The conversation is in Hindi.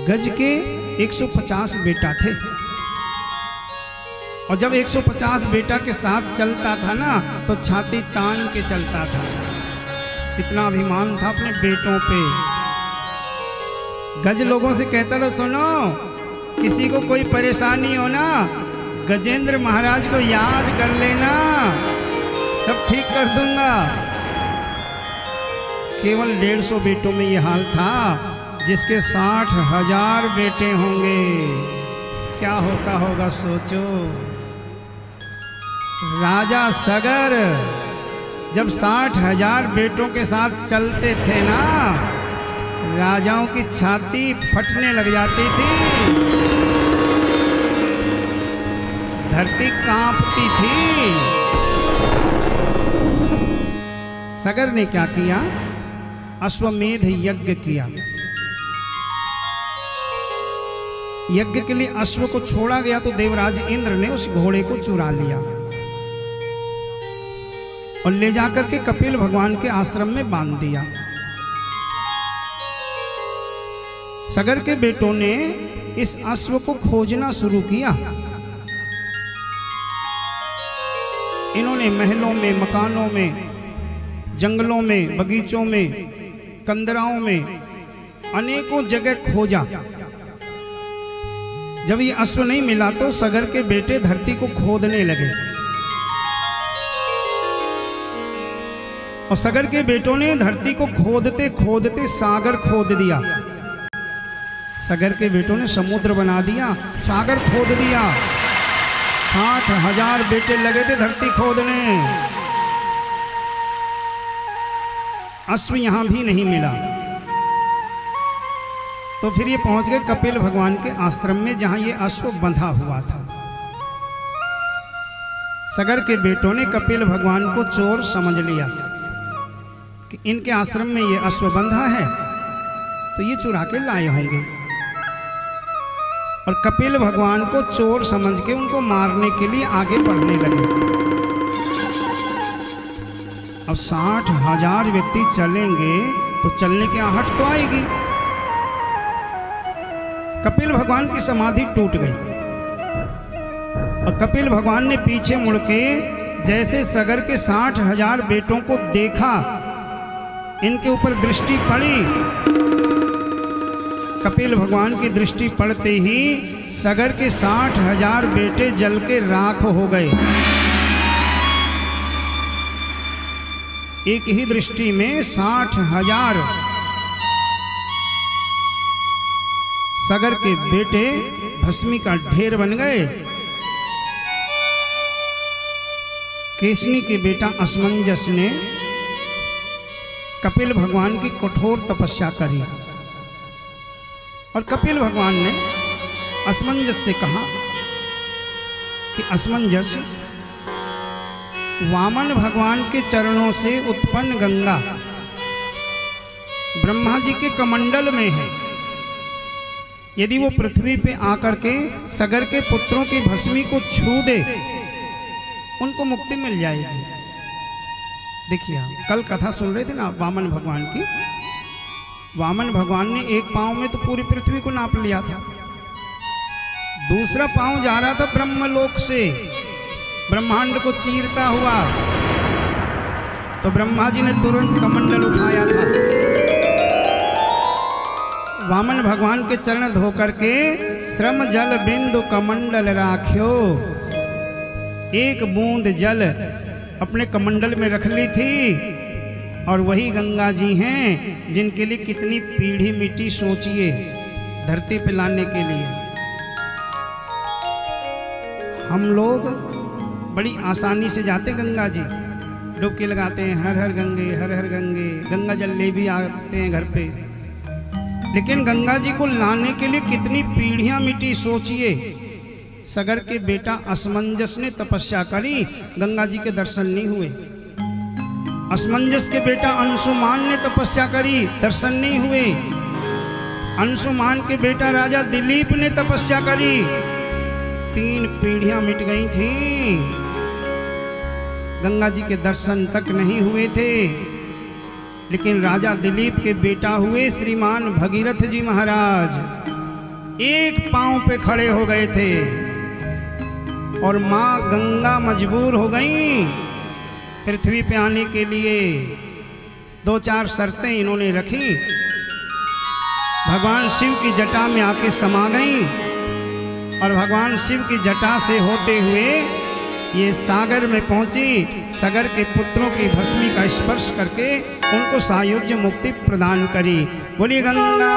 गज के 150 बेटा थे, और जब 150 बेटा के साथ चलता था ना तो छाती तान के चलता था। इतना अभिमान था अपने बेटों पे। गज लोगों से कहता था, सुनो किसी को कोई परेशानी हो ना, गजेंद्र महाराज को याद कर लेना, सब ठीक कर दूंगा। केवल 150 बेटों में ये हाल था, जिसके 60,000 बेटे होंगे। क्या होता होगा सोचो। राजा सगर जब 60,000 बेटों के साथ चलते थे ना, राजाओं की छाती फटने लग जाती थी, धरती कांपती थी। सगर ने क्या किया? अश्वमेध यज्ञ किया। यज्ञ के लिए अश्व को छोड़ा गया तो देवराज इंद्र ने उस घोड़े को चुरा लिया और ले जाकर के कपिल भगवान के आश्रम में बांध दिया। सगर के बेटों ने इस अश्व को खोजना शुरू किया। इन्होंने महलों में, मकानों में, जंगलों में, बगीचों में, कंदराओं में अनेकों जगह खोजा। जब ये अश्व नहीं मिला तो सगर के बेटे धरती को खोदने लगे, और सगर के बेटों ने धरती को खोदते खोदते सागर खोद दिया। सगर के बेटों ने समुद्र बना दिया, सागर खोद दिया। 60,000 बेटे लगे थे धरती खोदने। अश्व यहां भी नहीं मिला तो फिर ये पहुंच गए कपिल भगवान के आश्रम में, जहां ये अश्व बंधा हुआ था। सगर के बेटों ने कपिल भगवान को चोर समझ लिया कि इनके आश्रम में ये अश्व बंधा है, तो ये चुरा के लाए होंगे, और कपिल भगवान को चोर समझ के उनको मारने के लिए आगे बढ़ने लगे। अब 60,000 व्यक्ति चलेंगे तो चलने की आहट तो आएगी। कपिल भगवान की समाधि टूट गई और कपिल भगवान ने पीछे मुड़ के जैसे सगर के 60,000 बेटों को देखा, इनके ऊपर दृष्टि पड़ी। कपिल भगवान की दृष्टि पड़ते ही सगर के 60,000 बेटे जल के राख हो गए। एक ही दृष्टि में 60,000 सगर के बेटे भस्मी का ढेर बन गए। केसनी के बेटा असमंजस ने कपिल भगवान की कठोर तपस्या करी, और कपिल भगवान ने असमंजस से कहा कि असमंजस, वामन भगवान के चरणों से उत्पन्न गंगा ब्रह्मा जी के कमंडल में है। यदि वो पृथ्वी पे आकर के सगर के पुत्रों की भस्मी को छू दे, उनको मुक्ति मिल जाएगी। देखिए, कल कथा सुन रहे थे ना वामन भगवान की। वामन भगवान ने एक पांव में तो पूरी पृथ्वी को नाप लिया था, दूसरा पांव जा रहा था ब्रह्मलोक से ब्रह्मांड को चीरता हुआ, तो ब्रह्मा जी ने तुरंत कमंडल उठाया था। वामन भगवान के चरण धो करके श्रम जल बिंदु कमंडल राख्यो, एक बूंद जल अपने कमंडल में रख ली थी, और वही गंगा जी हैं जिनके लिए कितनी पीढ़ी मिट्टी सोचिए धरती पे लाने के लिए। हम लोग बड़ी आसानी से जाते गंगा जी, डुबकी लगाते हैं, हर हर गंगे हर हर गंगे, गंगा जल ले भी आते हैं घर पे, लेकिन गंगा जी को लाने के लिए कितनी पीढ़ियां मिट्टी सोचिए। सगर के बेटा असमंजस ने तपस्या करी, गंगा जी के दर्शन नहीं हुए। असमंजस के बेटा अंशुमान ने तपस्या करी, दर्शन नहीं हुए। अंशुमान के बेटा राजा दिलीप ने तपस्या करी, 3 पीढ़ियां मिट गई थी, गंगा जी के दर्शन तक नहीं हुए थे। लेकिन राजा दिलीप के बेटा हुए श्रीमान भगीरथ जी महाराज, एक पांव पे खड़े हो गए थे और माँ गंगा मजबूर हो गई पृथ्वी पे आने के लिए। 2-4 शर्तें इन्होंने रखी। भगवान शिव की जटा में आके समा गई और भगवान शिव की जटा से होते हुए ये सागर में पहुंची। सागर के पुत्रों की भस्मी का स्पर्श करके उनको सायुज्य मुक्ति प्रदान करी। बोलिए गंगा